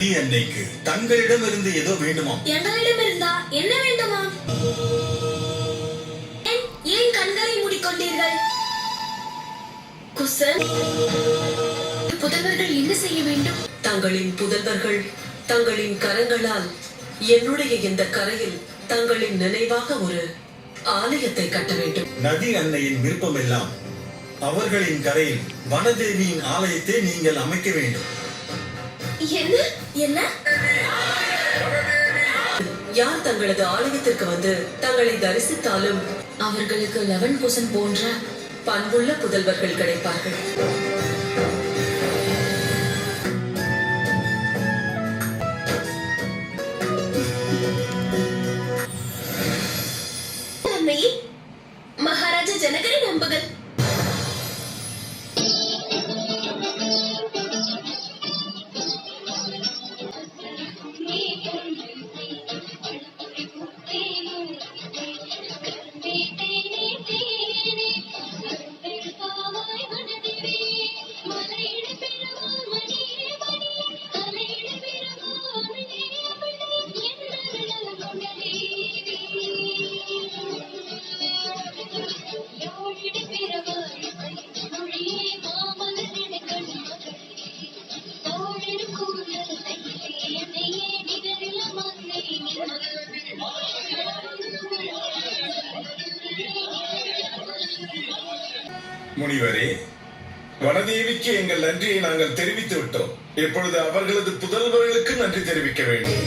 அன்னைக்கு தங்களிடமிருந்து ஏதோ வேண்டுமா? எங்களிடம் இருந்தா என்ன வேண்டுமா? ஏன் கண்களை மூடிக்கொண்டீர்கள்? குசன், புதல்வர்கள் என்ன செய்ய வேண்டும்? தங்களின் புதல்வர்கள் தங்களின் கரங்களால் என்னுடைய இந்த கரையில் தங்களின் நினைவாக ஒரு ஆலயத்தை கட்ட வேண்டும். நதி அன்னையின் விருப்பம் எல்லாம் அவர்களின் கரையில் வனதேவியின் ஆலயத்தை நீங்கள் அமைக்க வேண்டும். என்ன என்ன? யார் தங்களது ஆலயத்திற்கு வந்து தங்களை தரிசித்தாலும் அவர்களுக்கு லவன் குசன் போன்ற பண்புள்ள புதல்வர்கள் கிடைப்பார்கள். மகாராஜா ஜனகரை நம்புகள். முனிவரே, வனதேவிக்கு எங்கள் நன்றியை நாங்கள் தெரிவித்து விட்டோம். இப்பொழுது அவர்களது புதல்வர்களுக்கு நன்றி தெரிவிக்க வேண்டும்.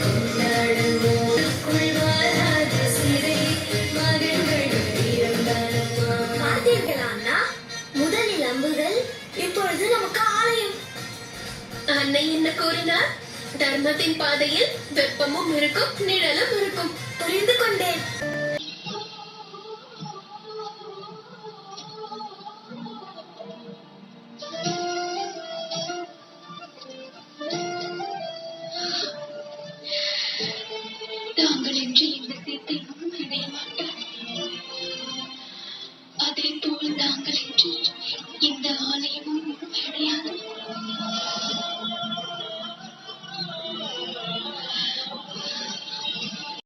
முதலில் அம்புகள், இப்பொழுது நமக்கு ஆலயம். அன்னை என்ன கூறினார்? தர்மத்தின் பாதையில் வெப்பமும் இருக்கும், நிழலும் இருக்கும். புரிந்து கொண்டேன். தாங்கள் என்று இந்த தீர்த்தை இணைய மாட்டார். அதே போல் தாங்கள் என்று இந்த ஆலயம்